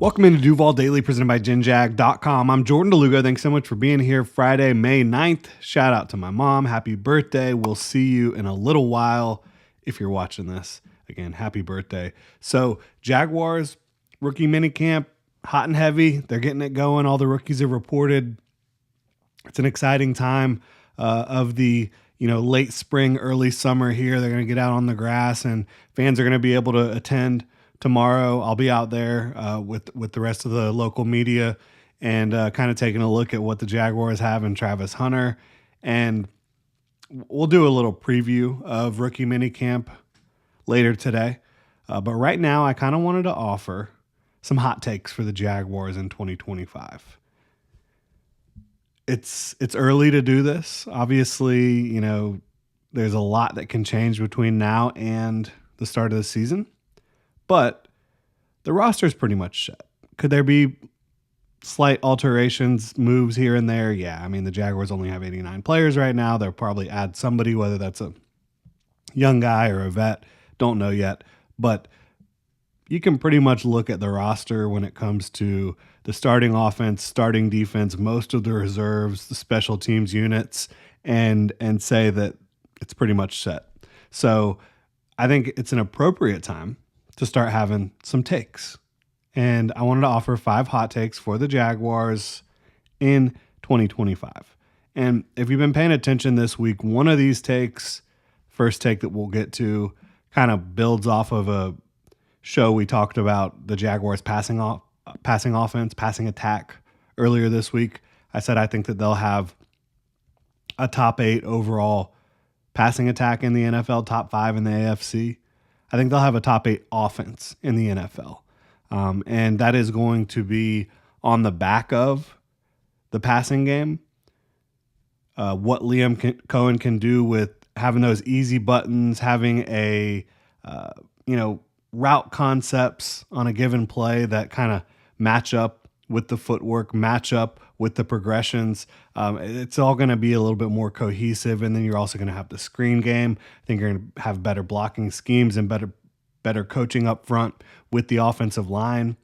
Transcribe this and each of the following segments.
Welcome into Duval Daily, presented by GenJag.com. I'm Jordan DeLugo. Thanks so much for being here Friday, May 9th. Shout out to my mom. Happy birthday. We'll see you in a little while if you're watching this. Again, happy birthday. So, Jaguars, rookie minicamp, hot and heavy. They're getting it going. All the rookies have reported. It's an exciting time of the late spring, early summer here. They're going to get out on the grass, and fans are going to be able to attend tomorrow. I'll be out there with the rest of the local media and kind of taking a look at what the Jaguars have in Travis Hunter. And we'll do a little preview of rookie minicamp later today. But right now, I kind of wanted to offer some hot takes for the Jaguars in 2025. It's early to do this. Obviously, there's a lot that can change between now and the start of the season. But the roster is pretty much set. Could there be slight alterations, moves here and there? Yeah, I mean, the Jaguars only have 89 players right now. They'll probably add somebody, whether that's a young guy or a vet. Don't know yet. But you can pretty much look at the roster when it comes to the starting offense, starting defense, most of the reserves, the special teams units, and say that it's pretty much set. So I think it's an appropriate time to start having some takes. And I wanted to offer 5 hot takes for the Jaguars in 2025. And if you've been paying attention this week, one of these takes, first take that we'll get to, kind of builds off of a show we talked about the Jaguars passing offense, passing attack earlier this week. I said I think that they'll have a top 8 overall passing attack in the NFL, top 5 in the AFC. I think they'll have a top 8 offense in the NFL. And that is going to be on the back of the passing game. What Liam Cohen can do with having those easy buttons, having a, route concepts on a given play that kind of match up with the footwork, match up with the progressions. It's all going to be a little bit more cohesive. And then you're also going to have the screen game. I think you're going to have better blocking schemes and better coaching up front with the offensive line.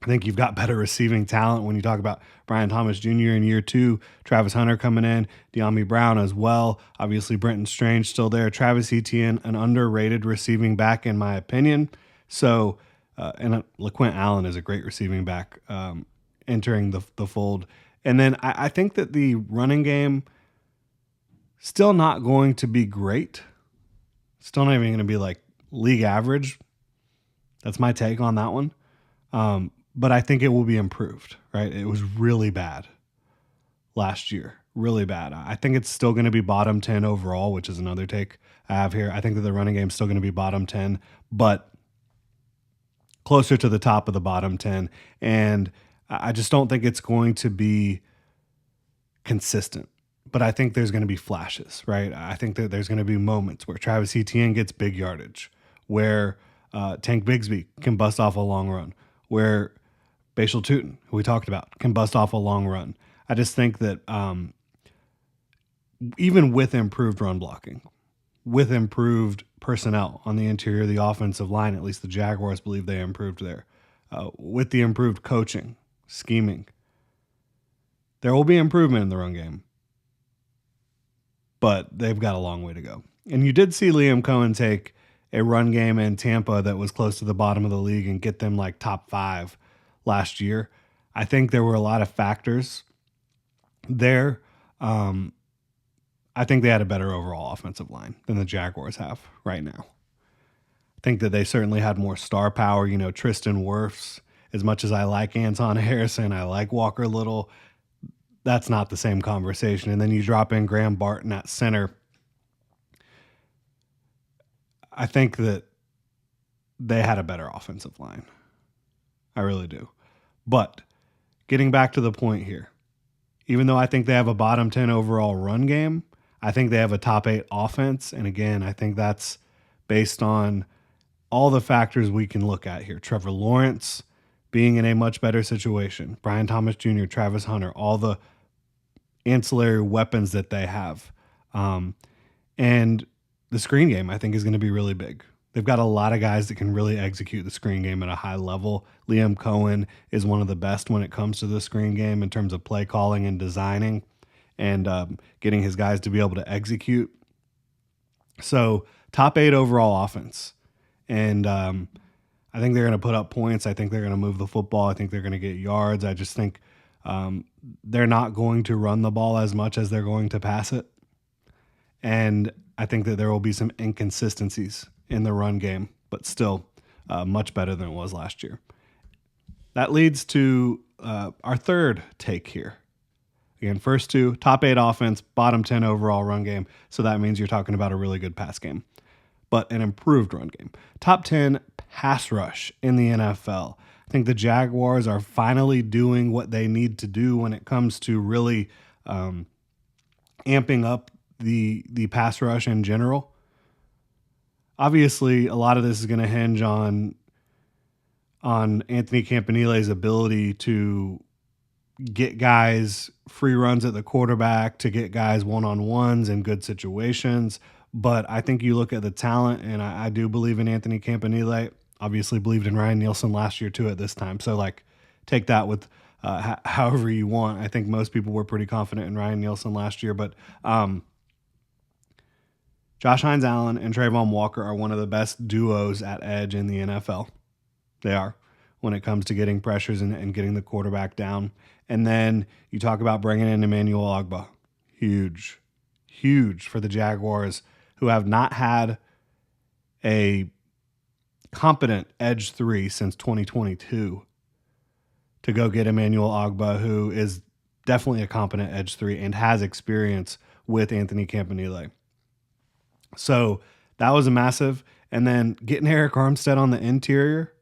I think you've got better receiving talent when you talk about Brian Thomas Jr. in year 2, Travis Hunter coming in, De'Ami Brown as well. Obviously, Brenton Strange still there. Travis Etienne, an underrated receiving back, in my opinion. So, and LaQuint Allen is a great receiving back entering the fold. And then I think that the running game still not going to be great. Still not even going to be like league average. That's my take on that one. But I think it will be improved, right? It was really bad last year, really bad. I think it's still going to be bottom 10 overall, which is another take I have here. I think that the running game is still going to be bottom 10, but closer to the top of the bottom 10. And I just don't think it's going to be consistent. But I think there's going to be flashes, right? I think that there's going to be moments where Travis Etienne gets big yardage, where Tank Bigsby can bust off a long run, where Bashal Tutin, who we talked about, can bust off a long run. I just think that even with improved run blocking, with improved personnel on the interior of the offensive line, at least the Jaguars believe they improved there, with the improved coaching, scheming, there will be improvement in the run game. But they've got a long way to go. And you did see Liam Cohen take a run game in Tampa that was close to the bottom of the league and get them like top 5 last year. I think there were a lot of factors there. I think they had a better overall offensive line than the Jaguars have right now. I think that they certainly had more star power. Tristan Wirfs, as much as I like Anton Harrison, I like Walker Little, that's not the same conversation. And then you drop in Graham Barton at center. I think that they had a better offensive line. I really do. But getting back to the point here, even though I think they have a bottom 10 overall run game, I think they have a top 8 offense. And again, I think that's based on all the factors we can look at here. Trevor Lawrence being in a much better situation. Brian Thomas Jr., Travis Hunter, all the ancillary weapons that they have. And the screen game, I think, is going to be really big. They've got a lot of guys that can really execute the screen game at a high level. Liam Cohen is one of the best when it comes to the screen game in terms of play calling and designing and getting his guys to be able to execute. So top 8 overall offense. And I think they're going to put up points. I think they're going to move the football. I think they're going to get yards. I just think they're not going to run the ball as much as they're going to pass it. And I think that there will be some inconsistencies in the run game, but still much better than it was last year. That leads to our third take here. Again, first 2, top 8 offense, bottom 10 overall run game. So that means you're talking about a really good pass game, but an improved run game. Top 10 pass rush in the NFL. I think the Jaguars are finally doing what they need to do when it comes to really amping up the pass rush in general. Obviously, a lot of this is going to hinge on Anthony Campanile's ability to get guys free runs at the quarterback, to get guys one-on-ones in good situations. But I think you look at the talent, and I do believe in Anthony Campanile. Obviously believed in Ryan Nielsen last year too at this time. So take that with however you want. I think most people were pretty confident in Ryan Nielsen last year. But Josh Hines-Allen and Trayvon Walker are one of the best duos at edge in the NFL. They are, when it comes to getting pressures and getting the quarterback down. And then you talk about bringing in Emmanuel Ogbah. Huge for the Jaguars, who have not had a competent edge 3 since 2022, to go get Emmanuel Ogbah, who is definitely a competent edge 3 and has experience with Anthony Campanile. So that was a massive. And then getting Eric Armstead on the interior,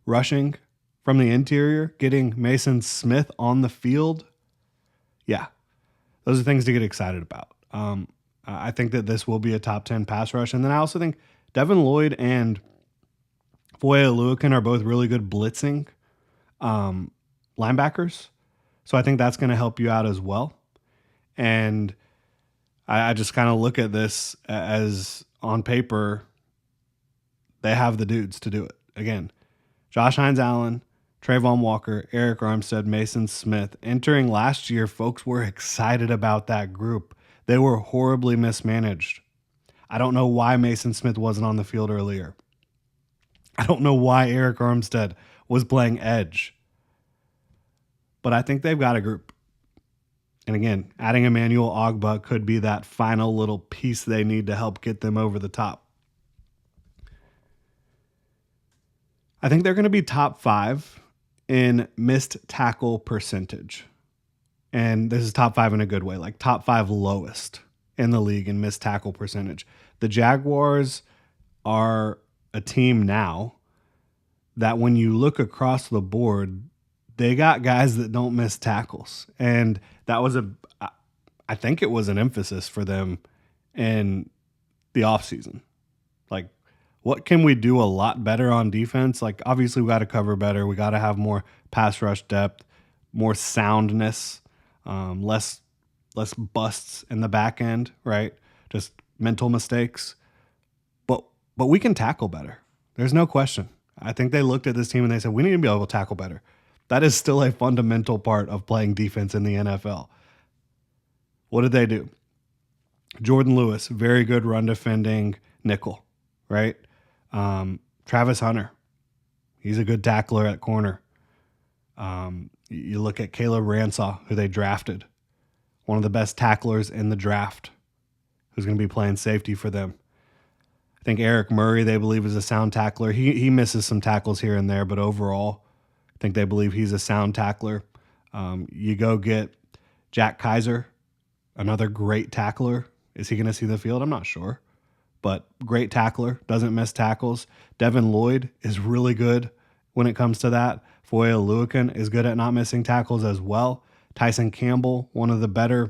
rushing from the interior, getting Mason Smith on the field. Yeah, those are things to get excited about. I think that this will be a top 10 pass rush. And then I also think Devin Lloyd and Foye Oluokun are both really good blitzing linebackers. So I think that's going to help you out as well. And I just kind of look at this as, on paper, they have the dudes to do it. Again, Josh Hines-Allen, Trayvon Walker, Eric Armstead, Mason Smith. Entering last year, folks were excited about that group. They were horribly mismanaged. I don't know why Mason Smith wasn't on the field earlier. I don't know why Eric Armstead was playing edge. But I think they've got a group. And again, adding Emmanuel Ogbah could be that final little piece they need to help get them over the top. I think they're going to be top 5 in missed tackle percentage. And this is top 5 in a good way, like top 5 lowest in the league in missed tackle percentage. The Jaguars are a team now that when you look across the board, they got guys that don't miss tackles. And that was I think it was an emphasis for them in the offseason. Like, what can we do a lot better on defense? Like, obviously we got to cover better. We got to have more pass rush depth, more soundness, less busts in the back end, right? Just mental mistakes. But we can tackle better. There's no question. I think they looked at this team and they said, we need to be able to tackle better. That is still a fundamental part of playing defense in the NFL. What did they do? Jordan Lewis, very good run defending nickel, right? Travis Hunter, he's a good tackler at corner. You look at Caleb Ransaw, who they drafted, one of the best tacklers in the draft, who's going to be playing safety for them. I think Eric Murray, they believe, is a sound tackler. He misses some tackles here and there, but overall, I think they believe he's a sound tackler. You go get Jack Kaiser, another great tackler. Is he going to see the field? I'm not sure. But great tackler, doesn't miss tackles. Devin Lloyd is really good when it comes to that. Foye Oluokun is good at not missing tackles as well. Tyson Campbell, one of the better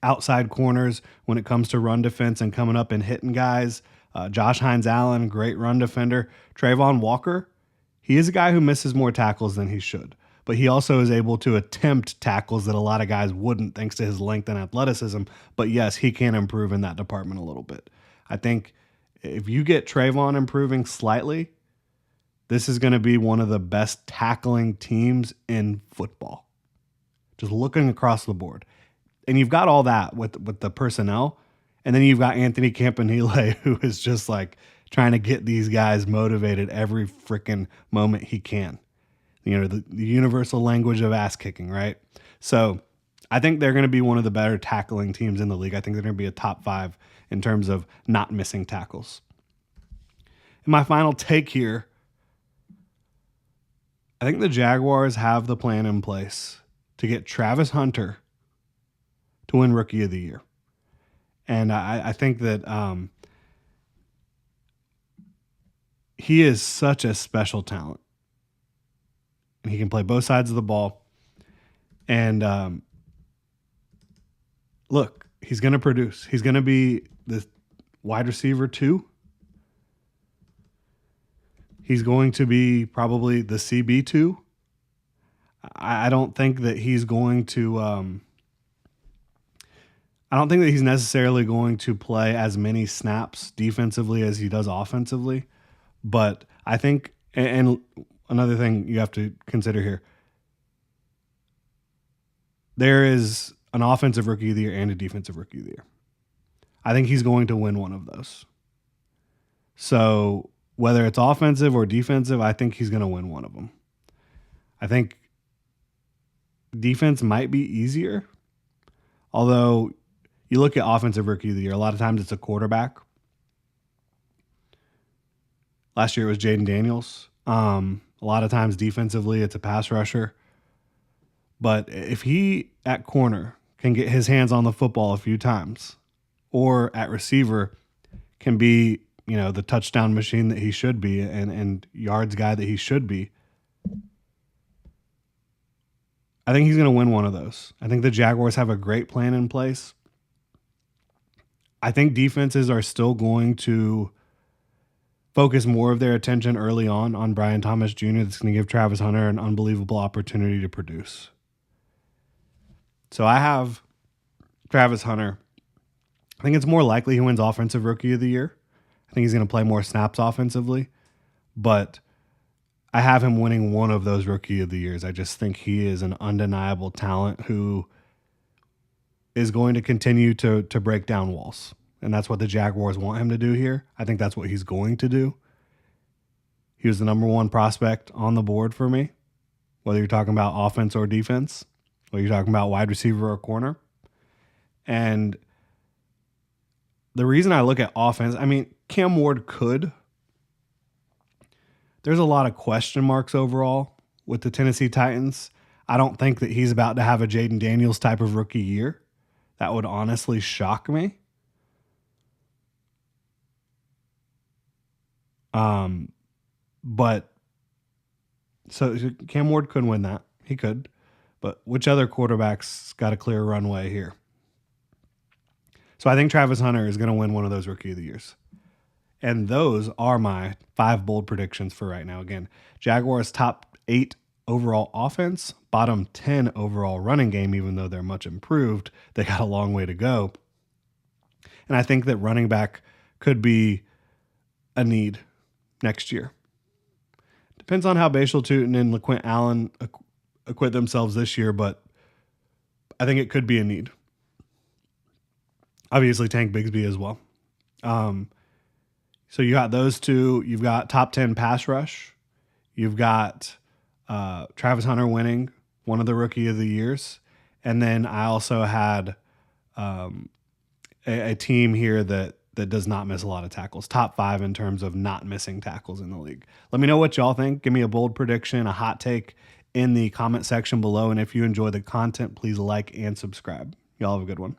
outside corners when it comes to run defense and coming up and hitting guys. Josh Hines-Allen, great run defender. Trayvon Walker, he is a guy who misses more tackles than he should, but he also is able to attempt tackles that a lot of guys wouldn't thanks to his length and athleticism. But yes, he can improve in that department a little bit. I think If you get Trayvon improving slightly, this is going to be one of the best tackling teams in football. Just looking across the board. And you've got all that with the personnel. And then you've got Anthony Campanile, who is just like trying to get these guys motivated every freaking moment he can. The universal language of ass kicking, right? So I think they're going to be one of the better tackling teams in the league. I think they're going to be a top 5 in terms of not missing tackles. And my final take here, I think the Jaguars have the plan in place to get Travis Hunter to win Rookie of the Year. And I think that he is such a special talent. And he can play both sides of the ball. And look, he's going to produce. He's going to be the wide receiver 2. He's going to be probably the CB2. I don't think that he's going to I don't think that he's necessarily going to play as many snaps defensively as he does offensively. But I think, and another thing you have to consider here, there is an offensive Rookie of the Year and a defensive Rookie of the Year. I think he's going to win one of those. So whether it's offensive or defensive, I think he's going to win one of them. I think defense might be easier, although you look at offensive Rookie of the Year, a lot of times it's a quarterback. Last year it was Jaden Daniels. A lot of times defensively it's a pass rusher. But if he at corner can get his hands on the football a few times, or at receiver can be, the touchdown machine that he should be and yards guy that he should be, I think he's going to win one of those. I think the Jaguars have a great plan in place. I think defenses are still going to focus more of their attention early on Brian Thomas Jr. That's going to give Travis Hunter an unbelievable opportunity to produce. So I have Travis Hunter. I think it's more likely he wins Offensive Rookie of the Year. I think he's going to play more snaps offensively. But I have him winning one of those Rookie of the Years. I just think he is an undeniable talent who is going to continue to break down walls. And that's what the Jaguars want him to do here. I think that's what he's going to do. He was the number 1 prospect on the board for me, whether you're talking about offense or defense, whether you're talking about wide receiver or corner. And the reason I look at offense, Cam Ward could. There's a lot of question marks overall with the Tennessee Titans. I don't think that he's about to have a Jaden Daniels type of rookie year. That would honestly shock me. But so Cam Ward could win that. He could. But which other quarterback's got a clear runway here? So I think Travis Hunter is going to win one of those Rookie of the Years. And those are my 5 bold predictions for right now. Again, Jaguars top 8 overall offense, bottom 10 overall running game, even though they're much improved. They got a long way to go. And I think that running back could be a need next year. Depends on how Bashal Tootin and LaQuint Allen acquit themselves this year, but I think it could be a need. Obviously, Tank Bigsby as well. So you got those two. You've got top 10 pass rush. You've got Travis Hunter winning one of the Rookie of the Years. And then I also had a team here that does not miss a lot of tackles. Top 5 in terms of not missing tackles in the league. Let me know what y'all think. Give me a bold prediction, a hot take in the comment section below. And if you enjoy the content, please like and subscribe. Y'all have a good one.